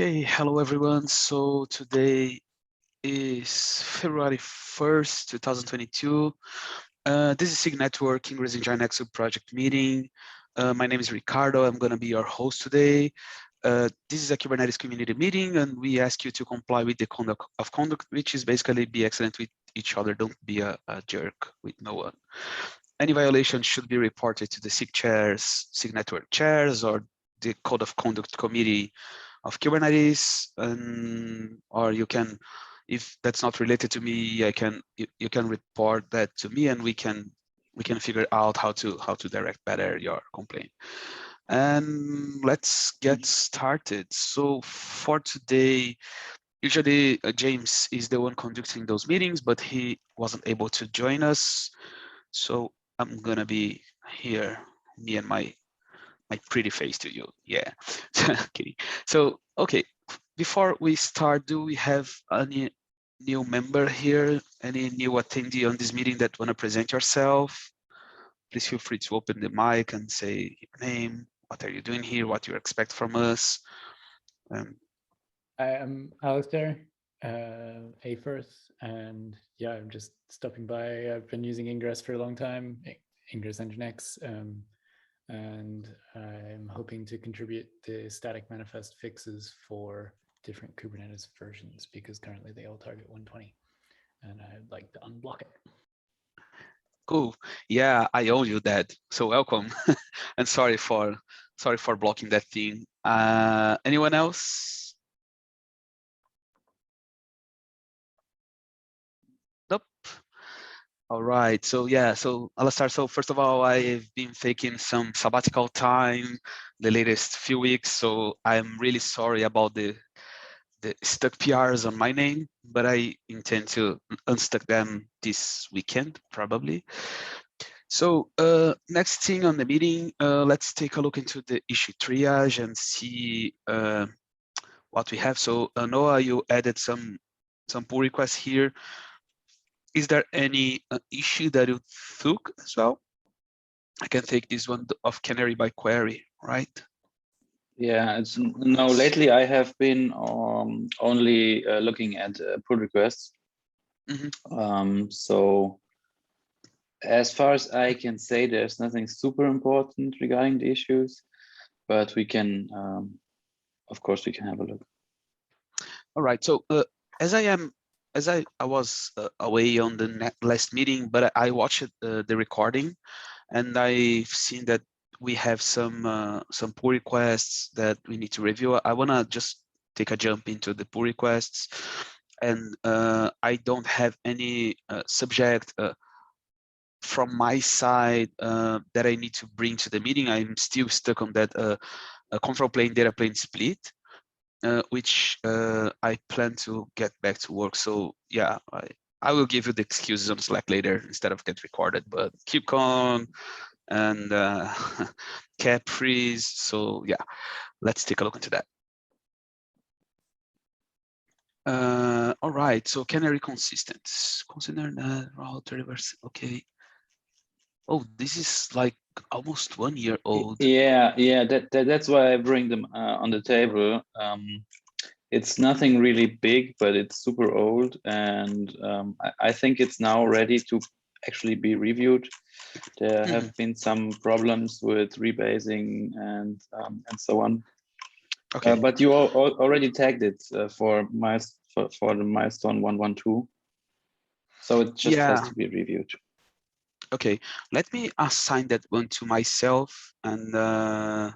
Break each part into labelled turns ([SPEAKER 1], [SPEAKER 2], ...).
[SPEAKER 1] Okay, hello everyone. So today is February 1st, 2022. This is SIG-Network Ingress NGINX project meeting. My name is Ricardo. I'm going to be your host today. This is a Kubernetes community meeting, and we ask you to comply with the conduct of conduct, which is basically be excellent with each other. Don't be a jerk with no one. Any violation should be reported to the SIG chairs, SIG-Network chairs, or the Code of Conduct Committee of Kubernetes, or you can, if that's not related to me, you can report that to me, and we can figure out how to direct better your complaint. And let's get started. So for today, usually James is the one conducting those meetings, but he wasn't able to join us. So I'm gonna be here, me and my pretty face to you. Yeah, kidding. So, okay, before we start, do we have any new member here? Any new attendee on this meeting that want to present yourself? Please feel free to open the mic and say your name, what are you doing here, what you expect from us.
[SPEAKER 2] I am Alistair, A-Firth, and yeah, I'm just stopping by. I've been using Ingress for a long time, Ingress NGINX, and I'm hoping to contribute the static manifest fixes for different Kubernetes versions because currently they all target 120, and I'd like to unblock it.
[SPEAKER 1] Cool. Yeah, I owe you that. So welcome, and sorry for blocking that thing. Anyone else? Nope. All right. So yeah. So Alastair. So first of all, I've been taking some sabbatical time the latest few weeks. So I'm really sorry about the stuck PRs on my name, but I intend to unstuck them this weekend probably. So next thing on the meeting, let's take a look into the issue triage and see what we have. So Noah, you added some pull requests here. Is there any issue that you took as well? I can take this one of canary by query, right?
[SPEAKER 3] Yeah, no, lately I have been only looking at pull requests. Mm-hmm. So as far as I can say, there's nothing super important regarding the issues, but we can, of course, we can have a look.
[SPEAKER 1] All right. So as I was away on the last meeting, but I watched the recording, and I've seen that we have some pull requests that we need to review. I wanna just take a jump into the pull requests, and I don't have any subject from my side that I need to bring to the meeting. I'm still stuck on that control plane data plane split. Which I plan to get back to work. So yeah, I will give you the excuses on Slack later instead of get recorded, but KubeCon and cap freeze. So yeah, let's take a look into that. All right, so canary consistent. Consider that router reverse, okay. Oh, this is like almost 1 year old.
[SPEAKER 3] Yeah, that's why I bring them on the table. It's nothing really big, but it's super old, and I think it's now ready to actually be reviewed. There have been some problems with rebasing and so on. Okay. But you already tagged it for the milestone 112, so it just has to be reviewed.
[SPEAKER 1] Okay, let me assign that one to myself, and I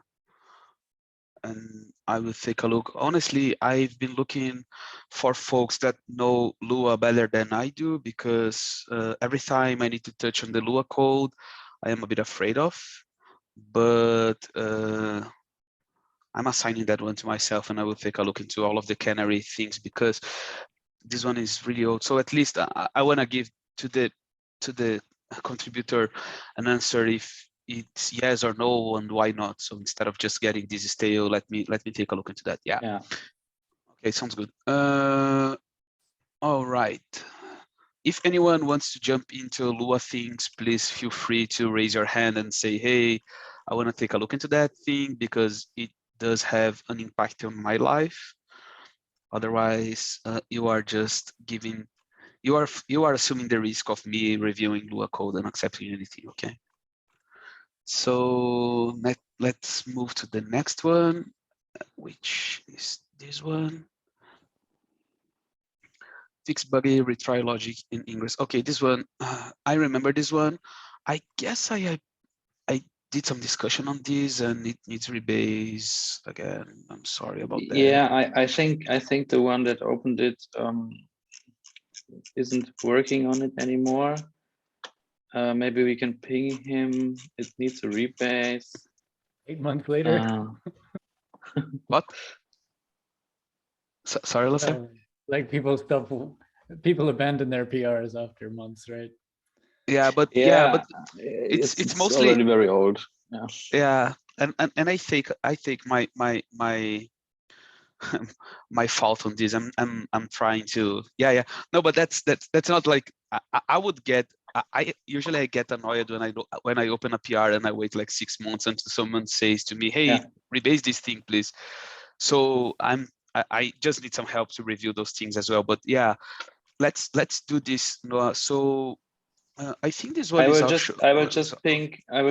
[SPEAKER 1] will take a look. Honestly, I've been looking for folks that know Lua better than I do, because every time I need to touch on the Lua code, I am a bit afraid of. But I'm assigning that one to myself, and I will take a look into all of the canary things, because this one is really old. So at least I want to give to the contributor an answer if it's yes or no, and why not. So instead of just getting this stale, let me take a look into that. Yeah. Okay, sounds good. All right. If anyone wants to jump into Lua things, please feel free to raise your hand and say, hey, I want to take a look into that thing because it does have an impact on my life. Otherwise, you are just giving, you are assuming the risk of me reviewing Lua code and accepting anything. Okay. So let's move to the next one, which is this one. Fix buggy retry logic in Ingress. Okay, this one, I remember this one. I guess I did some discussion on this and it needs rebase again. I'm sorry about that.
[SPEAKER 3] Yeah, I think the one that opened it isn't working on it anymore. Maybe we can ping him. It needs a rebase.
[SPEAKER 2] 8 months later.
[SPEAKER 1] What? Sorry, Lasser?
[SPEAKER 2] Like people abandon their PRs after months, right?
[SPEAKER 1] Yeah, but it's mostly
[SPEAKER 3] already very old. Yeah.
[SPEAKER 1] Yeah, and I think my my fault on this. I'm trying to no, but that's not like I would get. I usually get annoyed when I open a PR and I wait like 6 months until someone says to me, "Hey, rebase this thing, please." So I just need some help to review those things as well. But yeah, let's do this, Noah. So I think this one
[SPEAKER 3] I
[SPEAKER 1] is
[SPEAKER 3] will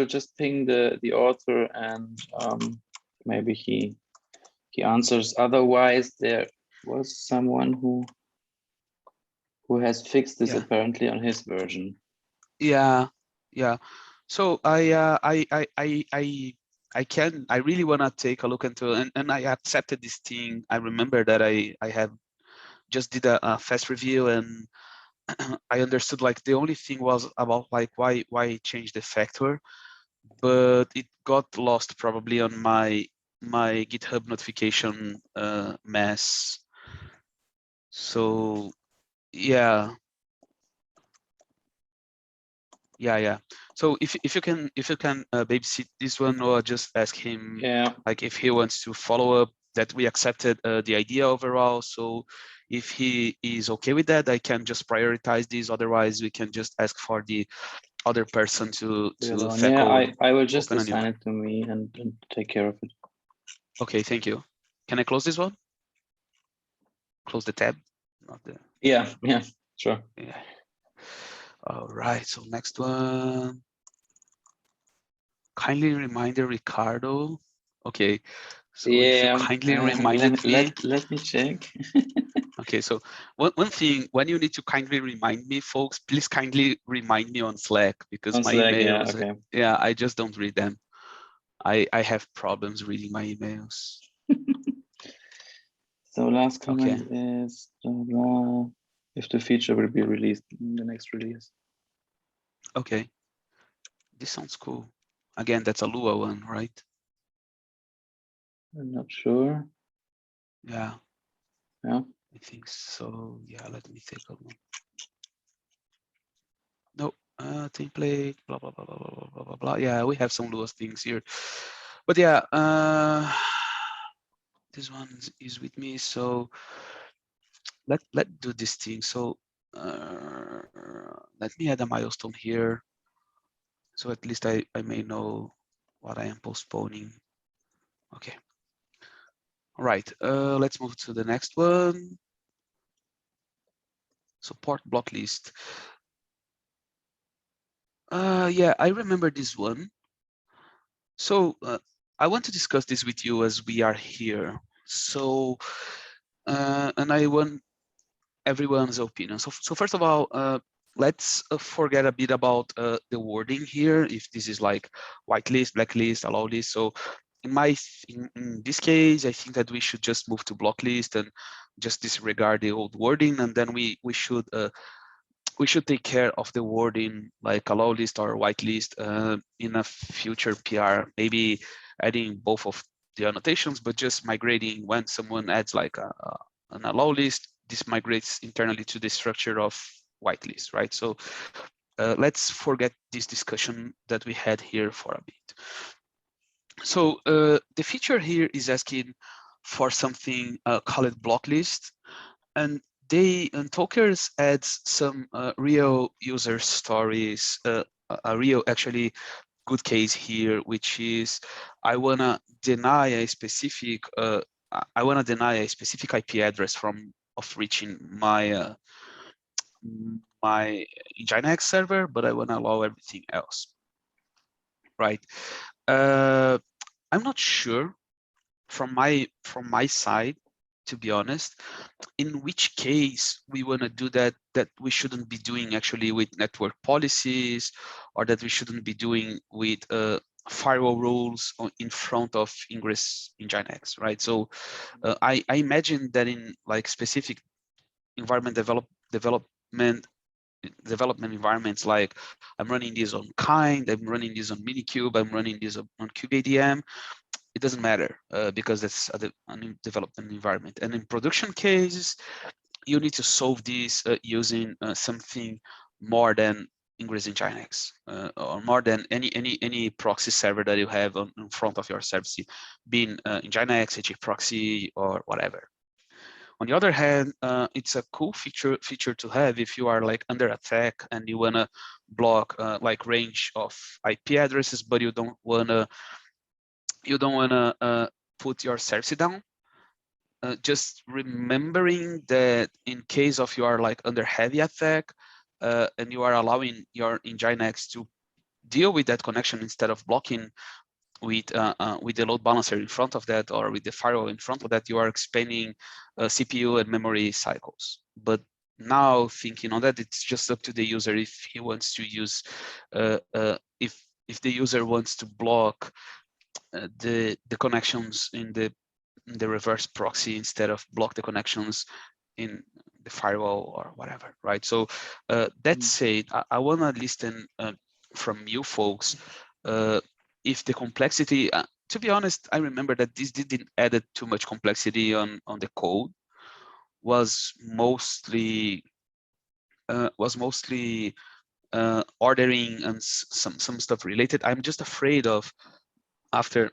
[SPEAKER 3] just ping the author and maybe he answers. Otherwise, there was someone who has fixed this apparently on his version.
[SPEAKER 1] Yeah. So I really want to take a look into and I accepted this thing. I remember that I have just did a fast review and I understood like the only thing was about like why change the factor, but it got lost probably on my GitHub notification mess. So yeah. So if you can babysit this one or just ask him like if he wants to follow up that we accepted the idea overall. So if he is okay with that, I can just prioritize this. Otherwise, we can just ask for the other person to tackle.
[SPEAKER 3] I will just assign it to me and take care of it.
[SPEAKER 1] Okay, thank you. Can I close this one? Close the tab? Not the.
[SPEAKER 3] Yeah, sure.
[SPEAKER 1] Yeah. All right. So next one. Kindly reminder Ricardo. Okay. So if you kindly reminded me.
[SPEAKER 3] Let me check.
[SPEAKER 1] Okay, so one thing, when you need to kindly remind me, folks, please kindly remind me on Slack because my emails, I just don't read them. I have problems reading my emails.
[SPEAKER 3] So last comment is if the feature will be released in the next release.
[SPEAKER 1] Okay, this sounds cool. Again, that's a Lua one, right?
[SPEAKER 3] I'm not sure.
[SPEAKER 1] Yeah.
[SPEAKER 3] Yeah.
[SPEAKER 1] I think so. Yeah, let me take a look. No, template, blah, blah, blah, blah, blah, blah, blah, blah. Yeah, we have some Lua things here. But yeah, this one is with me. So let's do this thing. So let me add a milestone here. So at least I may know what I am postponing. Okay. All right, let's move to the next one. Support block list. Yeah, I remember this one. So I want to discuss this with you as we are here. So, and I want everyone's opinion. So first of all, let's forget a bit about the wording here. If this is like whitelist, blacklist, allow list. So in this case, I think that we should just move to block list and just disregard the old wording, and then we should take care of the wording like allow list or whitelist in a future PR. Maybe adding both of the annotations, but just migrating when someone adds like an allow list, this migrates internally to the structure of whitelist, right? So let's forget this discussion that we had here for a bit. So the feature here is asking for something called block list, and Talkers adds some real user stories, a real actually good case here, which is I wanna deny a specific I want to deny a specific IP address of reaching my my NGINX server, but I want to allow everything else, right? I'm not sure from my side, to be honest, in which case we want to do that we shouldn't be doing actually with network policies, or that we shouldn't be doing with firewall rules in front of Ingress NGINX, right? So I imagine that in like specific environment development environments, like I'm running this on Kind, I'm running this on Minikube, I'm running this on kubeadm, it doesn't matter because that's a development environment. And in production cases, you need to solve this using something more than Ingress NGINX or more than any proxy server that you have in front of your service, being NGINX, HA proxy, or whatever. On the other hand, it's a cool feature to have if you are like under attack and you wanna block like range of IP addresses, but you don't wanna put your service down. Just remembering that in case of you are like under heavy attack and you are allowing your NGINX to deal with that connection instead of blocking with the load balancer in front of that, or with the firewall in front of that, you are expanding CPU and memory cycles. But now thinking on that, it's just up to the user if he wants to use, if the user wants to block the connections in the reverse proxy instead of block the connections in the firewall or whatever, right? So that said, I want to listen from you folks if the complexity, to be honest, I remember that this didn't add too much complexity on the code, was mostly ordering and some stuff related. I'm just afraid of, after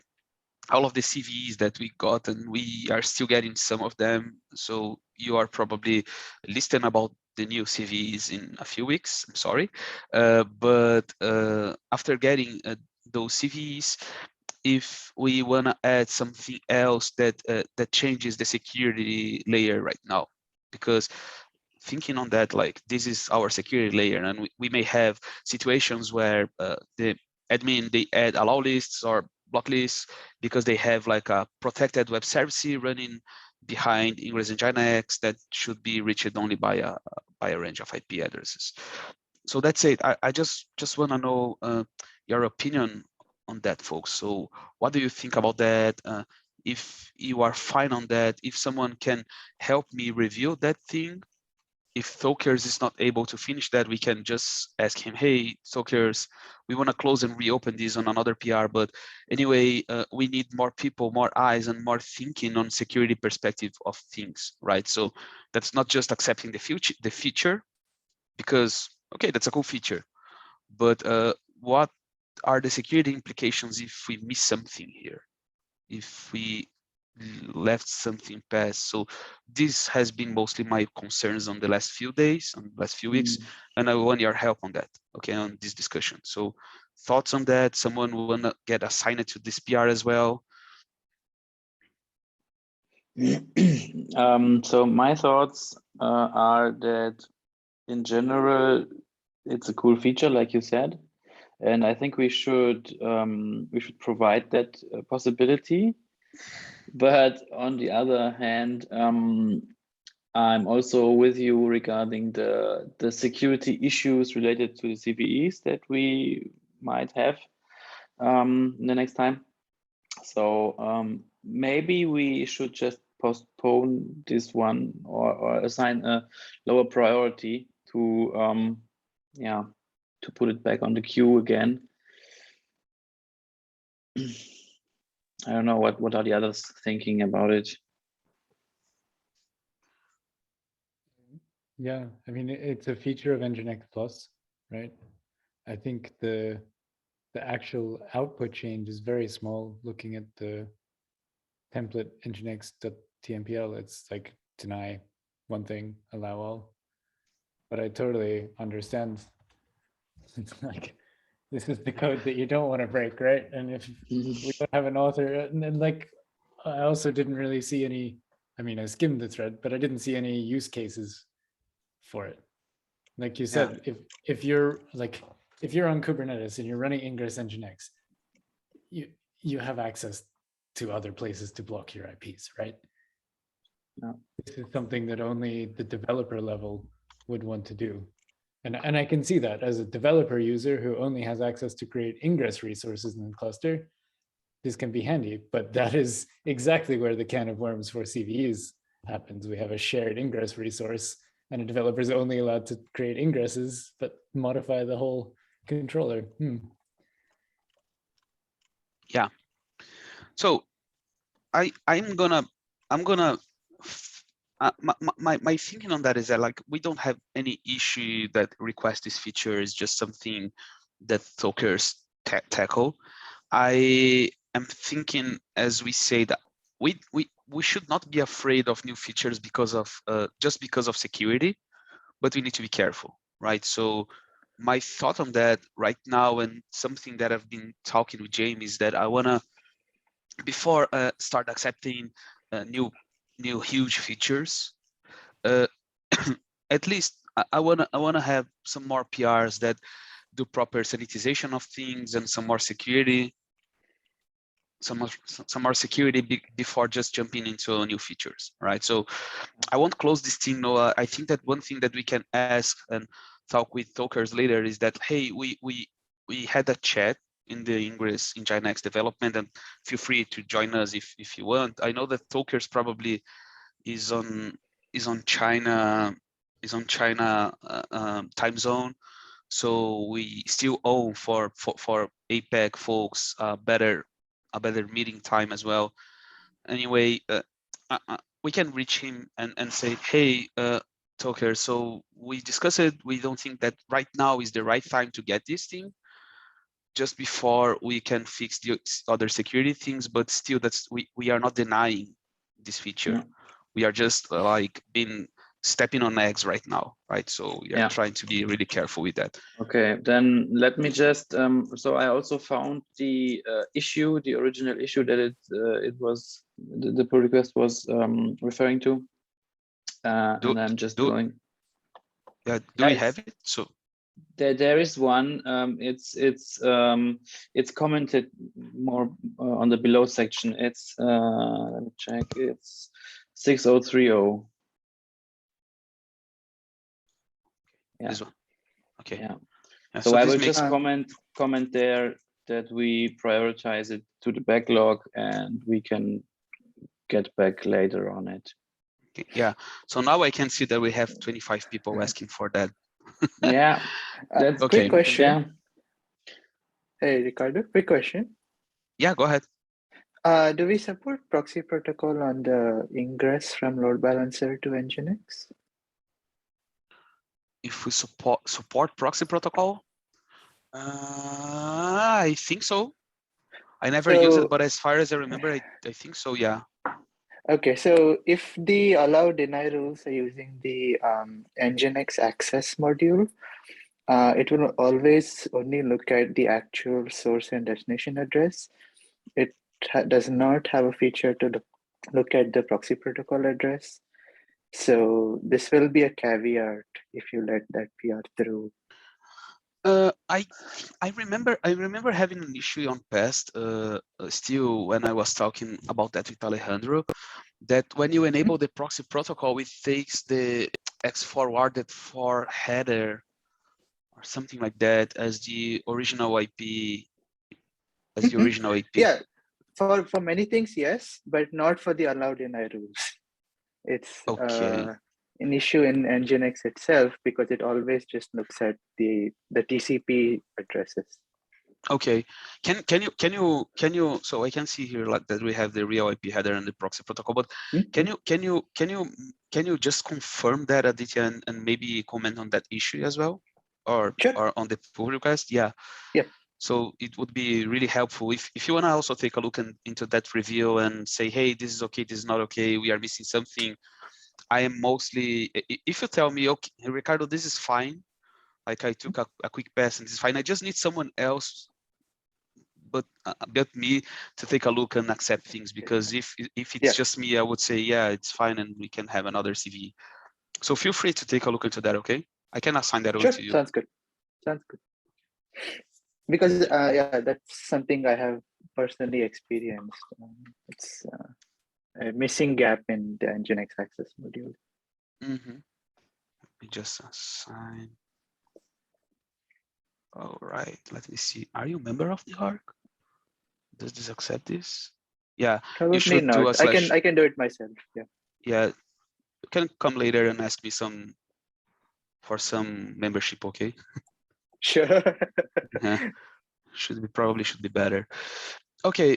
[SPEAKER 1] all of the CVs that we got, and we are still getting some of them, so you are probably listening about the new CVs in a few weeks, I'm sorry, but after getting those CVs, if we want to add something else that that changes the security layer right now, because thinking on that, like this is our security layer, and we may have situations where the admin, they add allow lists or block lists because they have like a protected web service running behind Ingress NGINX that should be reached only by a range of IP addresses. So that's it. I just want to know your opinion on that, folks. So what do you think about that? If you are fine on that, if someone can help me review that thing, if Thokers is not able to finish that, we can just ask him, hey, Thokers, we want to close and reopen this on another PR, but anyway, we need more people, more eyes, and more thinking on security perspective of things, right? So that's not just accepting the feature, because, okay, that's a cool feature, but what are the security implications if we miss something here? If we left something past. So this has been mostly my concerns on the last few days, on the last few weeks, and I want your help on that, okay, on this discussion. So thoughts on that? Someone wanna get assigned to this PR as well?
[SPEAKER 3] So my thoughts are that in general, it's a cool feature, like you said, and I think we should provide that possibility. But on the other hand, I'm also with you regarding the security issues related to the CVEs that we might have in the next time. So maybe we should just postpone this one, or assign a lower priority to yeah, to put it back on the queue again. I don't know what are the others thinking about it.
[SPEAKER 2] Yeah, I mean, it's a feature of NGINX Plus, right? I think the actual output change is very small. Looking at the template nginx.tmpl, it's like deny one thing, allow all. But I totally understand. It's like, this is the code that you don't want to break, right? And if we don't have an author, and then like, I also didn't really see any. I mean, I skimmed the thread, but I didn't see any use cases for it. Like you said, if you're on Kubernetes and you're running Ingress NGINX, you have access to other places to block your IPs, right?
[SPEAKER 3] Yeah.
[SPEAKER 2] This is something that only the developer level would want to do. And I can see that as a developer user who only has access to create Ingress resources in the cluster, this can be handy, but that is exactly where the can of worms for CVEs happens. We have a shared Ingress resource and a developer is only allowed to create ingresses, but modify the whole controller.
[SPEAKER 1] Yeah. So I'm gonna my thinking on that is that like we don't have any issue that request this feature is just something that Tokers tackle. I am thinking, as we say, that we should not be afraid of new features because of just because of security, but we need to be careful, right? So my thought on that right now, and something that I've been talking with Jamie, is that I wanna, before start accepting new huge features, at least I wanna have some more PRs that do proper sanitization of things and some more security, some more security before just jumping into new features, right? So I won't close this thing. No, I think that one thing that we can ask and talk with Tokers later is that, hey, we had a chat in the Ingress NGINX development, and feel free to join us if you want. I know that Tokers probably is on China time zone, so we still owe for APAC folks a better meeting time as well. Anyway, we can reach him and say, hey, Toker, so we discussed it. We don't think that right now is the right time to get this thing, just before we can fix the other security things, but still we are not denying this feature.
[SPEAKER 3] Yeah.
[SPEAKER 1] We are just like stepping on eggs right now, right? So we are trying to be really careful with that.
[SPEAKER 3] Okay, then let me just, so I also found the issue, the original issue that it was, the pull request was referring to, and I'm just going.
[SPEAKER 1] Yeah, do we have it? So
[SPEAKER 3] there is one. It's commented more on the below section. It's let me check. It's 6030. Yeah.
[SPEAKER 1] This one. Okay.
[SPEAKER 3] Yeah.
[SPEAKER 1] Yeah,
[SPEAKER 3] so I will just comment there that we prioritize it to the backlog and we can get back later on it.
[SPEAKER 1] Okay, yeah. So now I can see that we have 25 people asking for that.
[SPEAKER 3] Yeah.
[SPEAKER 4] That's
[SPEAKER 1] okay.
[SPEAKER 4] Quick question.
[SPEAKER 3] Yeah.
[SPEAKER 4] Hey, Ricardo, quick question.
[SPEAKER 1] Yeah, go ahead.
[SPEAKER 4] Do we support proxy protocol on the ingress from load balancer to NGINX?
[SPEAKER 1] If we support proxy protocol, I think so. I never use it, but as far as I remember, I think so. Yeah.
[SPEAKER 4] Okay, so if the allow deny rules are using the NGINX access module, it will always only look at the actual source and destination address. It does not have a feature to look at the proxy protocol address. So this will be a caveat if you let that PR through.
[SPEAKER 1] I remember having an issue on past still when I was talking about that with Alejandro, that when you enable the proxy protocol, it takes the X forwarded for header or something like that as the original IP.
[SPEAKER 4] Yeah, for many things, yes, but not for the allow deny rules. It's
[SPEAKER 1] okay.
[SPEAKER 4] An issue in NGINX itself because it always just looks at the TCP addresses. Okay.
[SPEAKER 1] Can you so I can see here like that we have the real IP header and the proxy protocol, but can you just confirm that, Aditya, and maybe comment on that issue as well, or on the pull request? Yeah. So it would be really helpful if you want to also take a look into that review and say, hey, this is okay, this is not okay, we are missing something. I am mostly, if you tell me, okay, Ricardo, this is fine, like I took a quick pass and this is fine, I just need someone else me to take a look and accept things, because if it's just me, I would say, yeah, it's fine, and we can have another CV. So feel free to take a look into that, okay? I can assign that over
[SPEAKER 4] Sure,
[SPEAKER 1] to you.
[SPEAKER 4] sounds good. Sounds good. Because yeah, that's something I have personally experienced. It's a missing gap in the NGINX access module.
[SPEAKER 1] Let me just assign. All right, let me see. Are you a member of the org? Does this accept this? Yeah,
[SPEAKER 4] Probably
[SPEAKER 1] you should do a
[SPEAKER 4] not. I
[SPEAKER 1] slash.
[SPEAKER 4] can do it myself. Yeah.
[SPEAKER 1] Yeah, you can come later and ask me for some membership, okay?
[SPEAKER 4] Sure.
[SPEAKER 1] Probably should be better. Okay,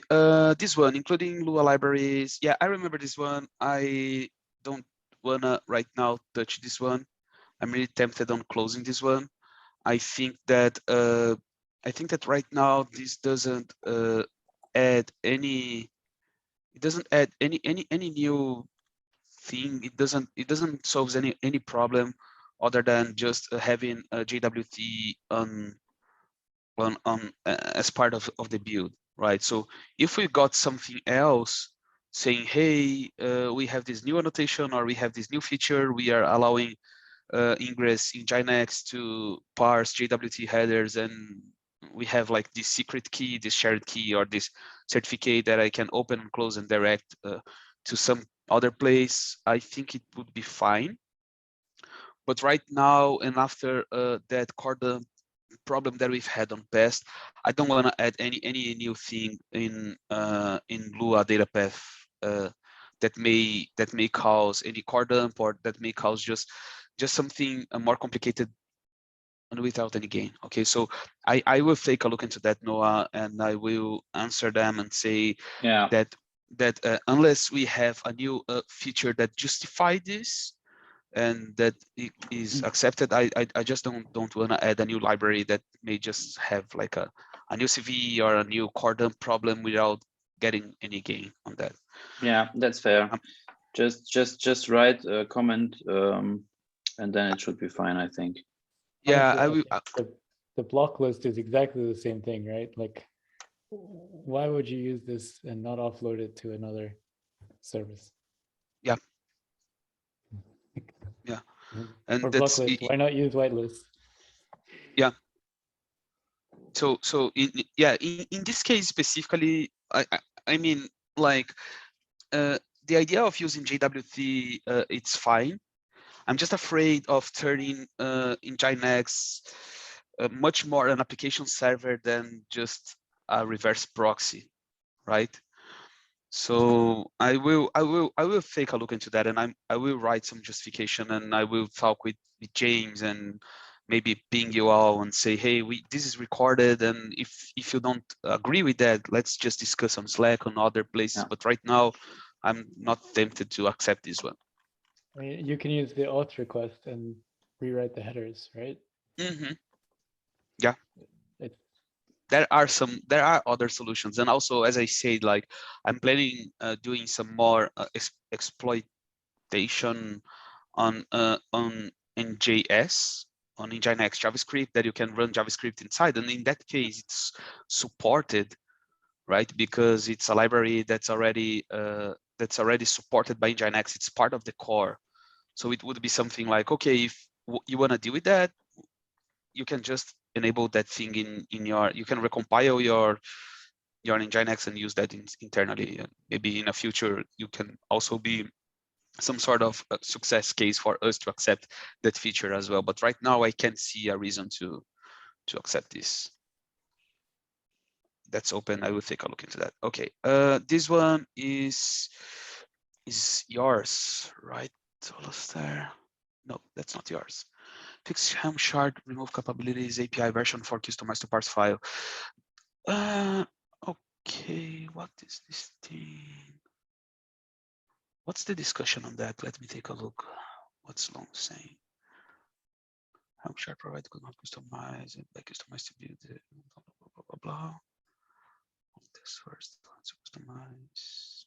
[SPEAKER 1] this one, including Lua libraries. Yeah, I remember this one. I don't wanna right now touch this one. I'm really tempted on closing this one. I think that right now this doesn't add any. It doesn't add any new thing. It doesn't solve any problem other than just having a JWT on as part of the build, right? So if we got something else saying, hey, we have this new annotation, or we have this new feature, we are allowing Ingress NGINX to parse JWT headers, and we have like this secret key, this shared key, or this certificate that I can open and close and direct to some other place, I think it would be fine. But right now, and after that Corda problem that we've had on past, I don't want to add any new thing in Lua data path that may cause any core dump, or that may cause just something more complicated and without any gain. Okay, so I will take a look into that, Noah, and I will answer them and say that unless we have a new feature that justify this, and that it is accepted, I just don't want to add a new library that may just have like a new CV or a new core dump problem without getting any gain on that.
[SPEAKER 3] Yeah, that's fair. Just write a comment, and then it should be fine, I think.
[SPEAKER 1] Yeah,
[SPEAKER 2] honestly, I will. The block list is exactly the same thing, right? Like, why would you use this and not offload it to another service?
[SPEAKER 1] Yeah. Yeah. And
[SPEAKER 2] or block list. Why not use whitelist?
[SPEAKER 1] Yeah. So in this case specifically, I mean, like the idea of using JWT, it's fine. I'm just afraid of turning NGINX much more an application server than just a reverse proxy, right? So I will take a look into that, and I will write some justification, and I will talk with James and maybe ping you all and say, hey, this is recorded, and if you don't agree with that, let's just discuss on Slack, on other places. Yeah. But right now, I'm not tempted to accept this one.
[SPEAKER 2] I mean, you can use the auth request and rewrite the headers, right?
[SPEAKER 1] Mm-hmm. Yeah. There are other solutions, and also, as I said, like I'm planning doing some more exploitation on NJS, on NGINX JavaScript, that you can run JavaScript inside, and in that case, it's supported, right? Because it's a library that's already supported by NGINX. It's part of the core, so it would be something like, okay, if you want to deal with that, you can just enable that thing in your, you can recompile your NGINX and use that internally. And maybe in the future, you can also be some sort of success case for us to accept that feature as well. But right now, I can't see a reason to accept this. That's open. I will take a look into that. Okay, this one is yours, right, Alistair? No, that's not yours. Fix ham shard remove capabilities API version for customized to parse file. Okay, what is this thing? What's the discussion on that? Let me take a look. What's long saying? Ham shard provide could not customize it by customized to build it. Blah blah blah blah blah. This first to customize.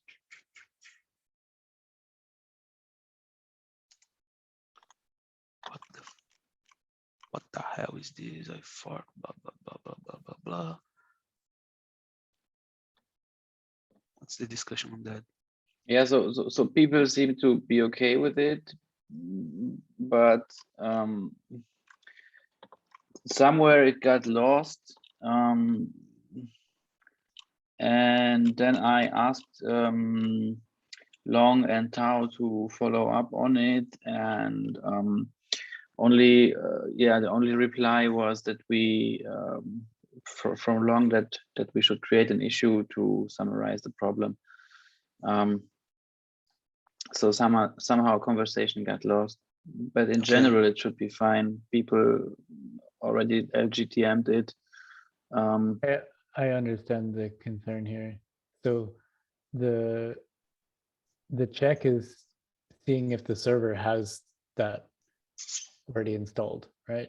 [SPEAKER 1] What the hell is this? I fork blah blah blah blah blah blah blah. What's the discussion on that?
[SPEAKER 3] Yeah, so people seem to be okay with it, but somewhere it got lost. And then I asked Long and Tao to follow up on it, and the only reply was that we from Long that we should create an issue to summarize the problem. So somehow conversation got lost, but in general it should be fine. People already LGTM'd it.
[SPEAKER 2] I understand the concern here. So the check is seeing if the server has that already installed, right?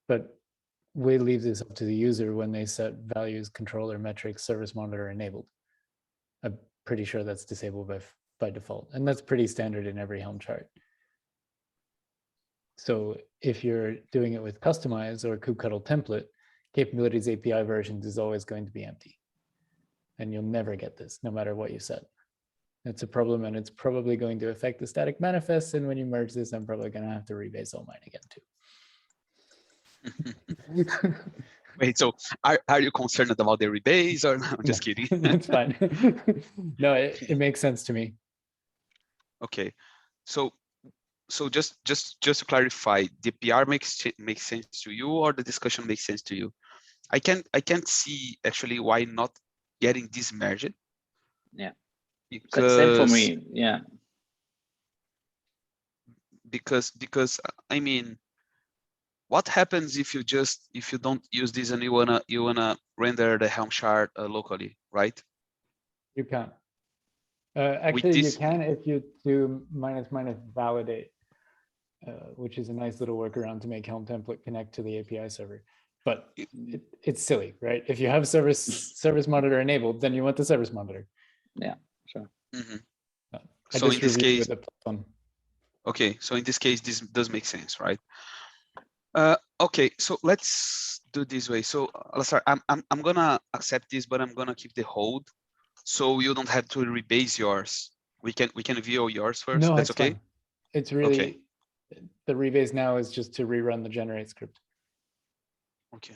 [SPEAKER 2] But we leave this up to the user when they set values, controller, metrics, service monitor enabled. I'm pretty sure that's disabled by default, and that's pretty standard in every Helm chart. So if you're doing it with customize or kubectl template, capabilities API versions is always going to be empty. And you'll never get this, no matter what you set. It's a problem, and it's probably going to affect the static manifests. And when you merge this, I'm probably going to have to rebase all mine again too.
[SPEAKER 1] Wait, so are you concerned about the rebase or no? I'm just kidding.
[SPEAKER 2] That's fine. No, it makes sense to me.
[SPEAKER 1] Okay, so just to clarify, the PR makes sense to you, or the discussion makes sense to you? I can't see actually why not getting this merged.
[SPEAKER 3] Yeah,
[SPEAKER 1] because
[SPEAKER 3] same for me. Yeah,
[SPEAKER 1] because I mean, what happens if you don't use this and you wanna render the Helm chart locally, right?
[SPEAKER 2] You can't. Actually, you can if you do -- validate, which is a nice little workaround to make Helm template connect to the API server. But it's silly, right? If you have service monitor enabled, then you want the service monitor.
[SPEAKER 3] Yeah, sure.
[SPEAKER 1] Mm-hmm.
[SPEAKER 2] So in this case,
[SPEAKER 1] okay, so in this case, this does make sense, right? Okay, so let's do this way. So Alastair, I'm gonna accept this, but I'm gonna keep the hold, so you don't have to rebase yours. We can view yours first.
[SPEAKER 2] No,
[SPEAKER 1] that's
[SPEAKER 2] it's
[SPEAKER 1] okay.
[SPEAKER 2] Fine. It's really
[SPEAKER 1] okay.
[SPEAKER 2] The rebase now is just to rerun the generate script.
[SPEAKER 1] Okay.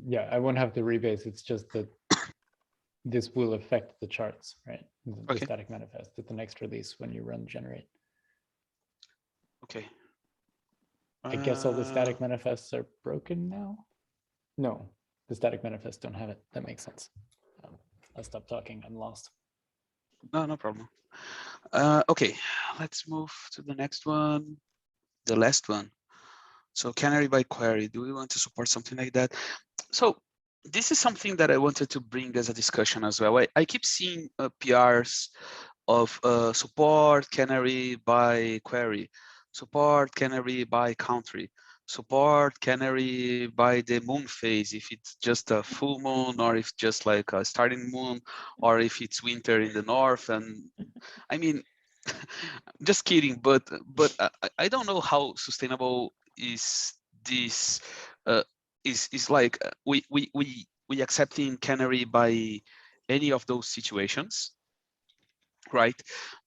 [SPEAKER 2] Yeah, I won't have to rebase. It's just that this will affect the charts, right? The static manifest at the next release when you run generate.
[SPEAKER 1] Okay.
[SPEAKER 2] I guess all the static manifests are broken now. No, the static manifests don't have it. That makes sense. I'll stop talking. I'm lost.
[SPEAKER 1] No problem. Okay, let's move to the next one, the last one. So canary by query. Do we want to support something like that? So this is something that I wanted to bring as a discussion as well. I keep seeing PRs of support canary by query, support canary by country, support canary by the moon phase, if it's just a full moon, or if just like a starting moon, or if it's winter in the north. And I mean, just kidding, but I don't know how sustainable is this. Is like we accepting canary by any of those situations, right?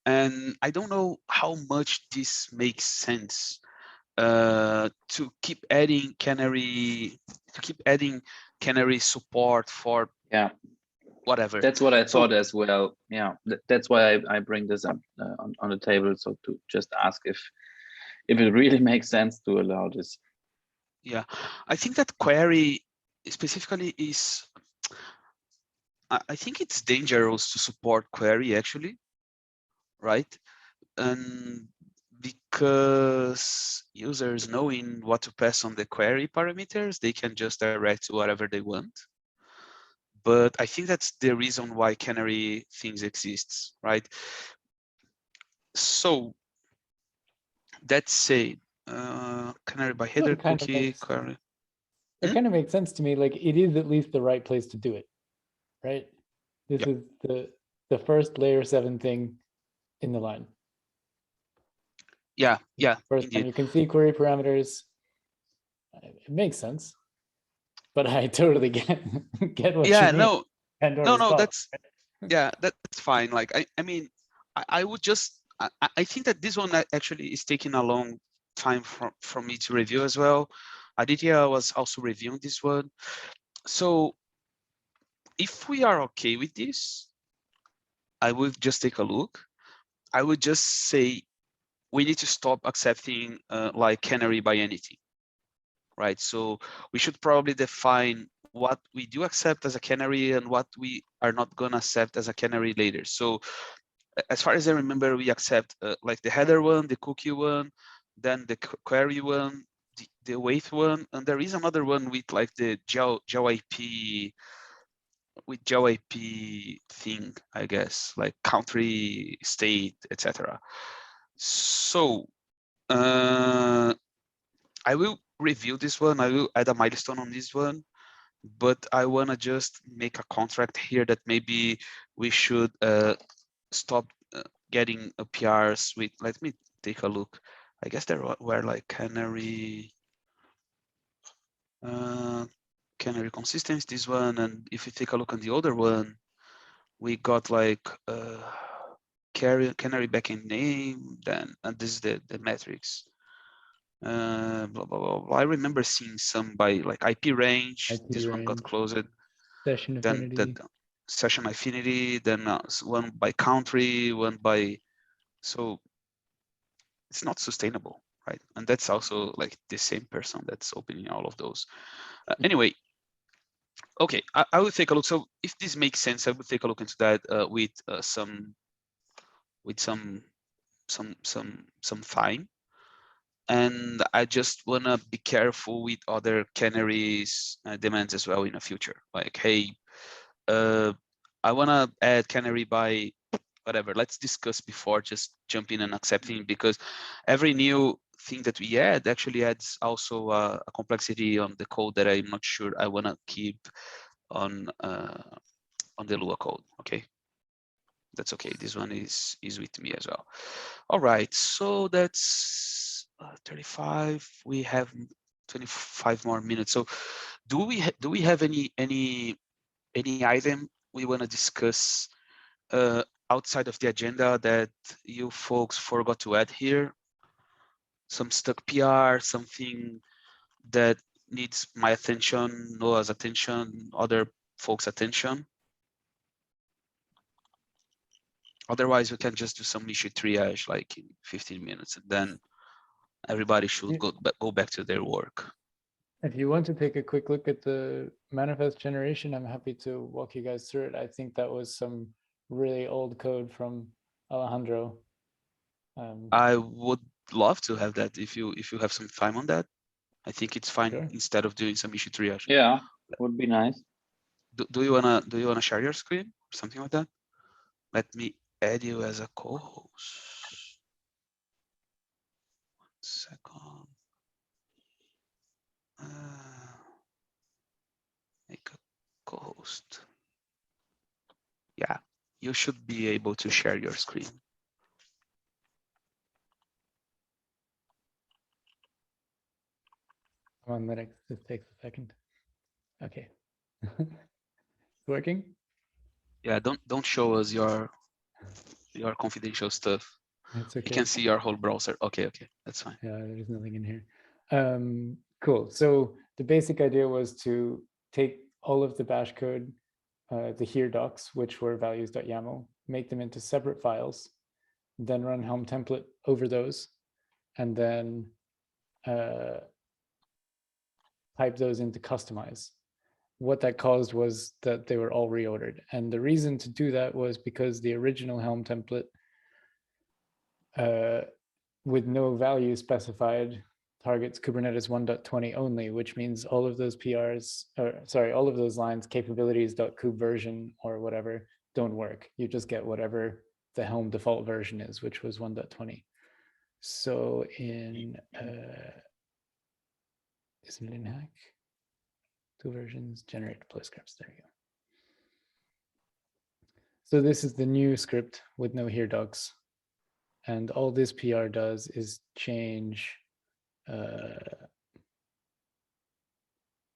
[SPEAKER 1] And I don't know how much this makes sense to keep adding canary support for whatever.
[SPEAKER 3] That's what I thought as well. Yeah, that's why I bring this up on the table, so to just ask if it really makes sense to allow this.
[SPEAKER 1] Yeah, I think that query specifically is, I think it's dangerous to support query actually, right? And because users knowing what to pass on the query parameters, they can just direct to whatever they want. But I think that's the reason why canary things exists, right? So that said, canary by header cookie, query.
[SPEAKER 2] It kind of makes sense to me. Like, it is at least the right place to do it, right? This is the first layer 7 thing in the line.
[SPEAKER 1] Yeah,
[SPEAKER 2] First
[SPEAKER 1] indeed.
[SPEAKER 2] time you can see query parameters. It makes sense, but I totally get what you mean.
[SPEAKER 1] No, that's that's fine. Like I mean, I would just I think that this one actually is taking a long time for me to review as well. Aditya was also reviewing this one. So if we are okay with this, I would just take a look. I would just say we need to stop accepting like canary by anything, right? So we should probably define what we do accept as a canary and what we are not gonna accept as a canary later. So as far as I remember, we accept like the header one, the cookie one, then the query one, the wait one, and there is another one with like the gel IP with gel IP thing, I guess, like country, state, etc. So I will review this one. I will add a milestone on this one, but I wanna just make a contract here that maybe we should stop getting PRs with. Let me take a look. I guess there were like canary consistency, this one, and if you take a look on the other one, we got like canary backend name, then and this is the metrics. Blah, blah, blah, blah. I remember seeing some by like IP range. This one got closed.
[SPEAKER 2] Session
[SPEAKER 1] Then
[SPEAKER 2] affinity.
[SPEAKER 1] the session affinity. Then one by country, one by. So it's not sustainable, right? And that's also like the same person that's opening all of those. Anyway, okay, I will take a look. So if this makes sense, I will take a look into that with some time. And I just wanna be careful with other canaries demands as well in the future. Like, hey, I wanna add canary by whatever. Let's discuss before just jumping and accepting, because every new thing that we add actually adds also a complexity on the code that I'm not sure I wanna keep on the Lua code. Okay, that's okay. This one is with me as well. All right, so that's 35. We have 25 more minutes. So do we have any item we want to discuss outside of the agenda that you folks forgot to add here? Some stuck PR, something that needs my attention, Noah's attention, other folks' attention? Otherwise, we can just do some issue triage like in 15 minutes, and then everybody should go back to their work.
[SPEAKER 2] If you want to take a quick look at the manifest generation, I'm happy to walk you guys through it. I think that was some really old code from Alejandro.
[SPEAKER 1] I would love to have that if you have some time on that. I think it's fine. Sure. Instead of doing some issue triage.
[SPEAKER 3] Yeah, would be nice.
[SPEAKER 1] Do you wanna share your screen or something like that? Let me add you as a co-host. 1 second. Make a co-host. Yeah, you should be able to share your screen.
[SPEAKER 2] On Linux, this takes a second. Okay. Working?
[SPEAKER 1] Yeah, don't show us your confidential stuff.
[SPEAKER 2] That's okay.
[SPEAKER 1] You can see your whole browser. Okay, that's fine.
[SPEAKER 2] Yeah, there's nothing in here. Cool. So the basic idea was to take all of the bash code, the here docs, which were values.yaml, make them into separate files, then run Helm template over those, and then pipe those into customize. What that caused was that they were all reordered. And the reason to do that was because the original Helm template with no value specified targets Kubernetes 1.20 only, which means all of those PRs, or sorry, all of those lines, capabilities.kube version or whatever, don't work. You just get whatever the Helm default version is, which was 1.20. So in, is it in hack? 2 versions, generate deploy scripts, there you go. So this is the new script with no here docs. And all this PR does is change. Oh,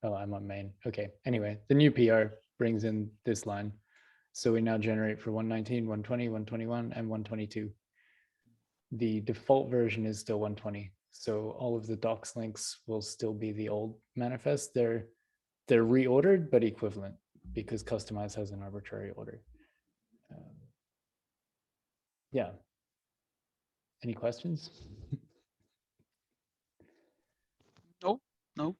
[SPEAKER 2] I'm on main. Okay. Anyway, the new PR brings in this line. So we now generate for 119, 120, 121, and 122. The default version is still 120. So all of the docs links will still be the old manifest. They're reordered, but equivalent because Customize has an arbitrary order. Yeah. Any questions?
[SPEAKER 1] No.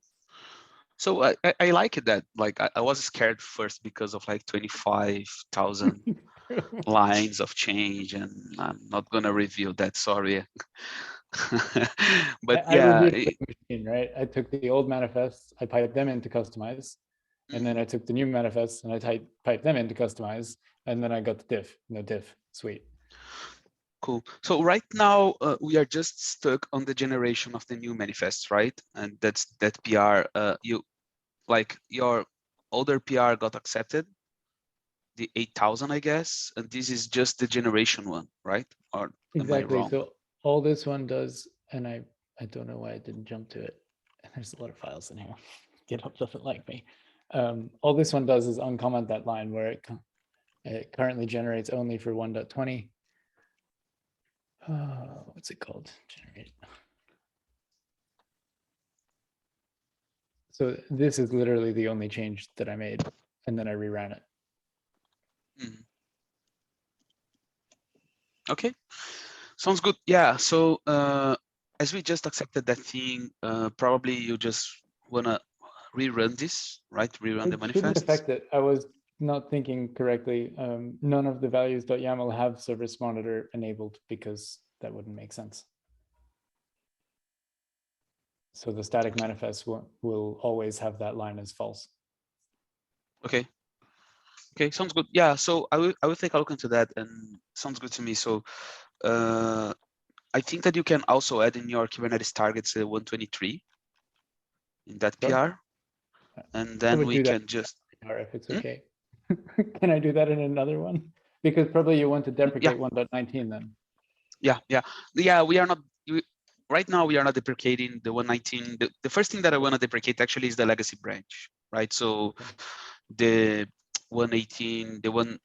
[SPEAKER 1] So I like it that like I was scared first because of like 25,000 lines of change, and I'm not gonna reveal that. Sorry. But
[SPEAKER 2] I
[SPEAKER 1] yeah,
[SPEAKER 2] reviewed the machine, right? I took the old manifests, I piped them into Customize, and then I took the new manifests and I piped them into Customize, and then I got the diff. No diff. Sweet.
[SPEAKER 1] Cool. So right now we are just stuck on the generation of the new manifests, right? And that's that PR. You like your older PR got accepted, the 8,000, I guess, and this is just the generation one, right? Or
[SPEAKER 2] Exactly.
[SPEAKER 1] am I wrong?
[SPEAKER 2] So all this one does, and I don't know why I didn't jump to it. There's a lot of files in here. GitHub doesn't like me. All this one does is uncomment that line where it currently generates only for 1.20. What's it called? Generate. So this is literally the only change that I made, and then I reran it.
[SPEAKER 1] Okay, sounds good. Yeah. So as we just accepted that thing, probably you just wanna rerun this, right? Rerun the
[SPEAKER 2] It shouldn't
[SPEAKER 1] manifest.
[SPEAKER 2] affect it. I was not thinking correctly. None of the values.yaml have service monitor enabled because that wouldn't make sense. So the static manifest will always have that line as false.
[SPEAKER 1] Okay. Okay, sounds good. Yeah, so I will take a look into that, and sounds good to me. So I think that you can also add in your Kubernetes targets 123 in that
[SPEAKER 2] Sure.
[SPEAKER 1] PR, and then we can just.
[SPEAKER 2] If it's okay. Can I do that in another one? Because probably you want to deprecate 1.19 then.
[SPEAKER 1] Yeah. We are not. Right now, we are not deprecating the 119. The first thing that I want to deprecate actually is the legacy branch, right? So the 118, the one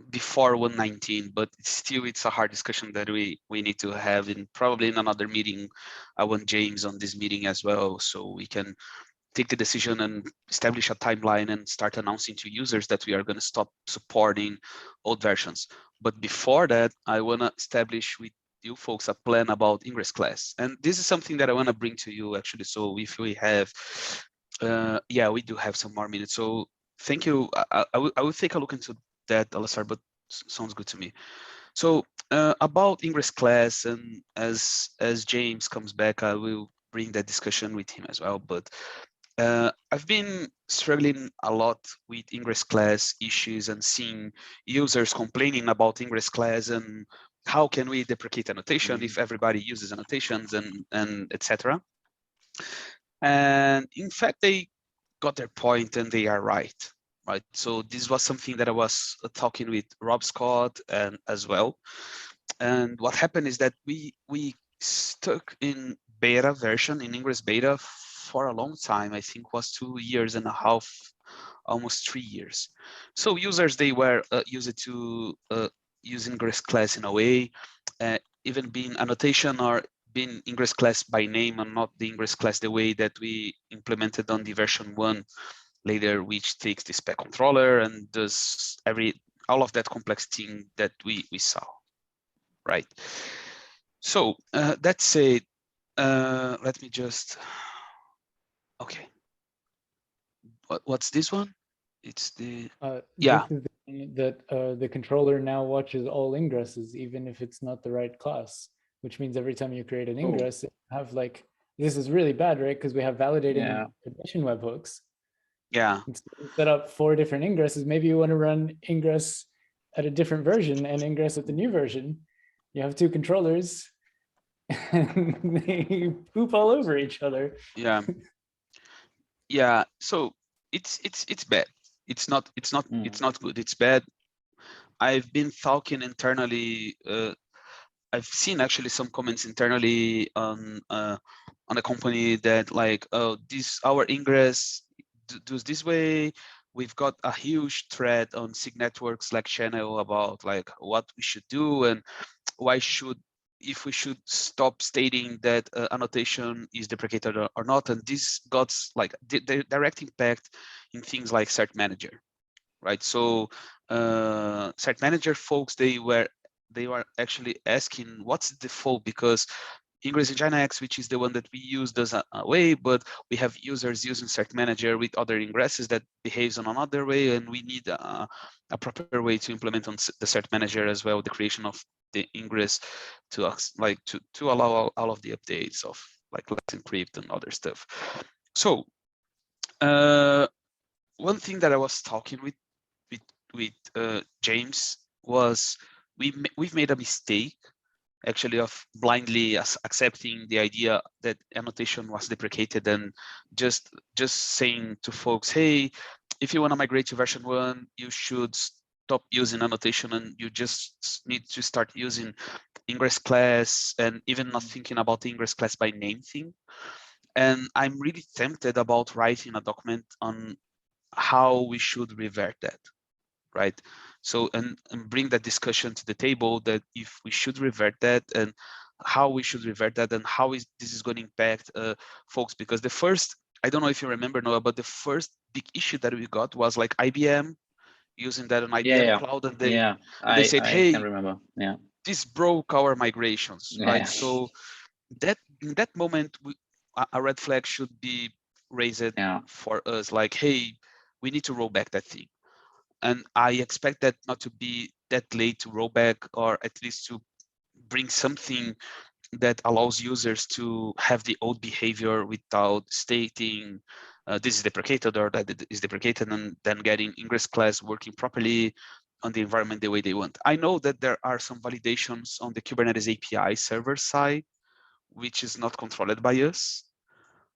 [SPEAKER 1] before 119, but still it's a hard discussion that we need to have in probably in another meeting. I want James on this meeting as well, so we can take the decision and establish a timeline and start announcing to users that we are going to stop supporting old versions. But before that, I want to establish with you folks a plan about Ingress class. And this is something that I want to bring to you actually. So if we have, yeah, we do have some more minutes. So thank you. I will take a look into that, Alassar, but sounds good to me. So about Ingress class, and as James comes back, I will bring that discussion with him as well. But I've been struggling a lot with Ingress class issues and seeing users complaining about Ingress class and how can we deprecate annotation if everybody uses annotations and etc. And in fact, they got their point and they are right. So this was something that I was talking with Rob Scott and as well. And what happened is that we stuck in beta version, in Ingress beta, for a long time. I think was 2.5 years, almost 3 years. So users, they were used to use Ingress class in a way, even being annotation or being Ingress class by name and not the Ingress class the way that we implemented on the version 1 later, which takes the spec controller and does all of that complex thing that we saw, right? So that said, let me just, okay. What's this one? It's the, yeah.
[SPEAKER 2] This is the thing that the controller now watches all ingresses, even if it's not the right class, which means every time you create an ingress, it have like, this is really bad, right? Because we have validating admission webhooks.
[SPEAKER 1] Yeah.
[SPEAKER 2] Set up 4 different ingresses. Maybe you want to run ingress at a different version and ingress at the new version. You have 2 controllers and they poop all over each other.
[SPEAKER 1] Yeah. Yeah. So it's bad. It's not good. It's bad. I've been talking internally. I've seen actually some comments internally on a company that like, oh, this our Ingress does this way. We've got a huge thread on SIG-Network Slack channel about like what we should do and why should if we should stop stating that annotation is deprecated or not. And this got like the direct impact in things like cert manager, right? So cert manager folks, they were actually asking what's the default, because Ingress NGINX, which is the one that we use, does a way, but we have users using cert manager with other ingresses that behaves on another way, and we need a proper way to implement on the cert manager as well, the creation of the ingress to like to allow all of the updates of like let's encrypt and other stuff. So one thing that I was talking with James was we've made a mistake actually of blindly accepting the idea that annotation was deprecated and just saying to folks, hey, if you want to migrate to version 1, you should stop using annotation and you just need to start using Ingress class, and even not thinking about the Ingress class by name thing. And I'm really tempted about writing a document on how we should revert that, right? So and bring that discussion to the table, that if we should revert that and how we should revert that and how this is going to impact folks. Because the first, I don't know if you remember, Noah, but the first big issue that we got was like IBM using that on IBM Cloud, and they said,
[SPEAKER 3] I
[SPEAKER 1] hey,
[SPEAKER 3] can remember. Yeah,
[SPEAKER 1] this broke our migrations, right?
[SPEAKER 3] Yeah.
[SPEAKER 1] So that in that moment, a red flag should be raised for us, like, hey, we need to roll back that thing. And I expect that not to be that late to roll back, or at least to bring something that allows users to have the old behavior without stating this is deprecated or that it is deprecated, and then getting Ingress class working properly on the environment the way they want. I know that there are some validations on the Kubernetes API server side, which is not controlled by us.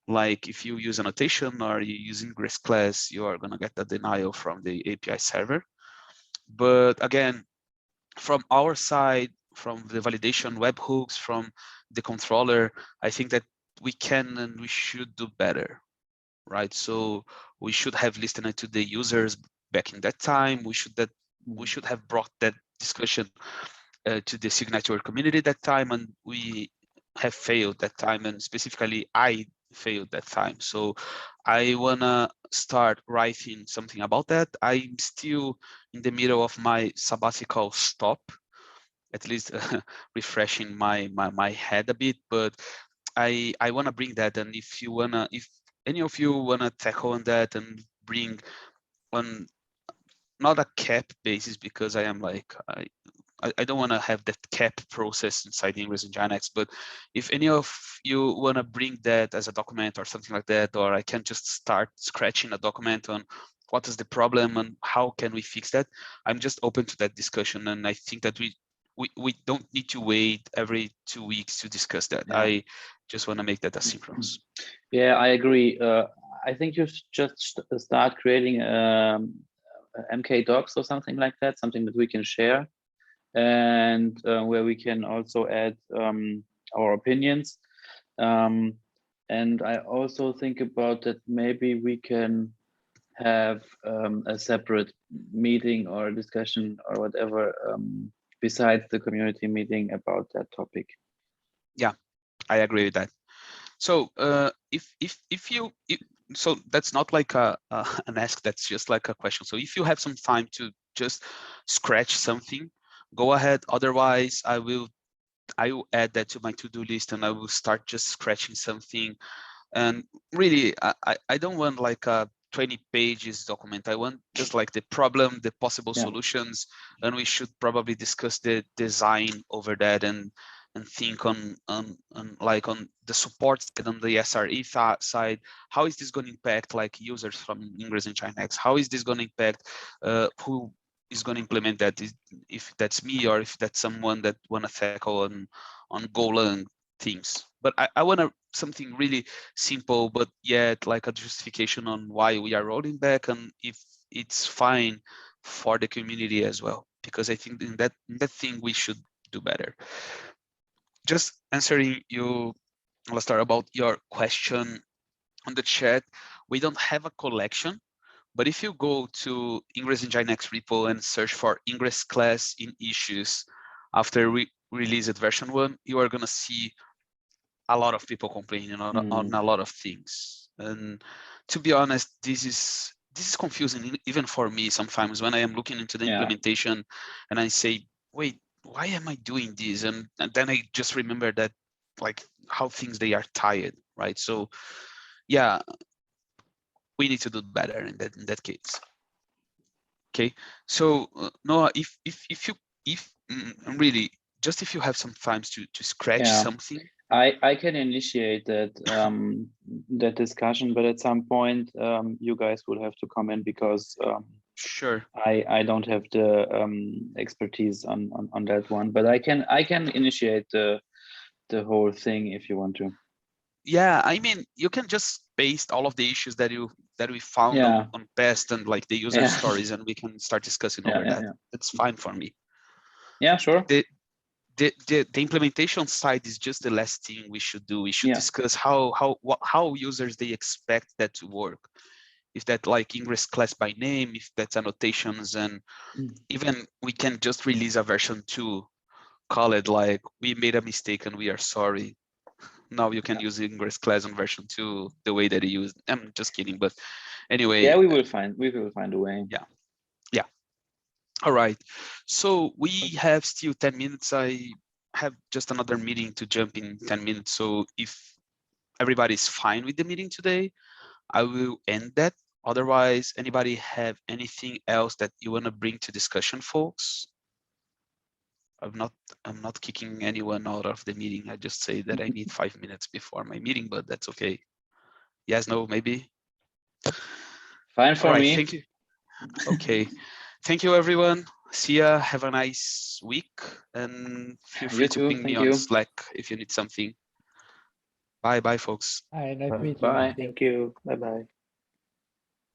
[SPEAKER 1] Like if you use annotation or you use Ingress class, you are gonna get a denial from the API server. But again, from our side, from the validation webhooks, from the controller, I think that we can and we should do better, right? So we should have listened to the users back in that time. We should have brought that discussion to the SIG-Network community that time, and we have failed that time, and specifically I failed that time. So I wanna start writing something about that. I'm still in the middle of my sabbatical stop, at least refreshing my head a bit, but I wanna bring that. And if any of you wanna tackle on that and bring on not a cap basis, because I am like I don't want to have that cap process inside Ingress NGINX, but if any of you want to bring that as a document or something like that, or I can just start scratching a document on what is the problem and how can we fix that, I'm just open to that discussion. And I think that we don't need to wait every 2 weeks to discuss that.
[SPEAKER 3] Yeah.
[SPEAKER 1] I just want to make that asynchronous.
[SPEAKER 3] Yeah, I agree. I think you should just start creating MK docs or something like that, something that we can share, and where we can also add our opinions. And I also think about that maybe we can have a separate meeting or discussion or whatever besides the community meeting about that topic.
[SPEAKER 1] Yeah, I agree with that. So so that's not like an ask, that's just like a question. So if you have some time to just scratch something, go ahead. Otherwise, I will add that to my to-do list, and I will start just scratching something. And really, I don't want like a 20 pages document. I want just like the problem, the possible solutions, and we should probably discuss the design over that and think on the support side, on the SRE side. How is this going to impact like users from Ingress NGINX? How is this going to impact who is going to implement that? If that's me or if that's someone that want to tackle on Golang themes. But I want something really simple, but yet like a justification on why we are rolling back, and if it's fine for the community as well. because I think in that thing we should do better. Just answering you, Alastar, about your question on the chat, we don't have a collection, but if you go to Ingress NGINX repo and search for Ingress class in issues after we released version 1, you are gonna see a lot of people complaining on a lot of things. And to be honest, this is confusing even for me sometimes when I am looking into the implementation and I say, wait, why am I doing this? And then I just remember that like how things they are tied, right? So yeah, we need to do better in that case. Okay, so Noah, if really just if you have some time to scratch something.
[SPEAKER 3] I can initiate that that discussion, but at some point you guys will have to come in because
[SPEAKER 1] sure,
[SPEAKER 3] I don't have the expertise on that one, but I can initiate the whole thing if you want to.
[SPEAKER 1] Yeah, I mean, you can just paste all of the issues that we found on past and like the user stories, and we can start discussing over that. That's fine for me.
[SPEAKER 3] Yeah, sure.
[SPEAKER 1] The implementation side is just the last thing we should do. We should discuss how users they expect that to work. If that like Ingress class by name, if that's annotations, and even we can just release a version 2, call it like we made a mistake and we are sorry. Now you can use Ingress class on version 2 the way that you used. I'm just kidding, but anyway.
[SPEAKER 3] Yeah, we will find a way.
[SPEAKER 1] Yeah. All right. So we have still 10 minutes. I have just another meeting to jump in 10 minutes. So if everybody's fine with the meeting today, I will end that. Otherwise, anybody have anything else that you want to bring to discussion, folks? I'm not kicking anyone out of the meeting. I just say that I need 5 minutes before my meeting, but that's okay. Yes, no, maybe.
[SPEAKER 3] Fine for me.
[SPEAKER 1] Thank you. Okay. Thank you, everyone. See ya. Have a nice week, and feel free to ping me on Slack if you need something. Bye, folks.
[SPEAKER 2] Hi, nice to meet you.
[SPEAKER 3] Bye.
[SPEAKER 4] Thank you. Bye-bye.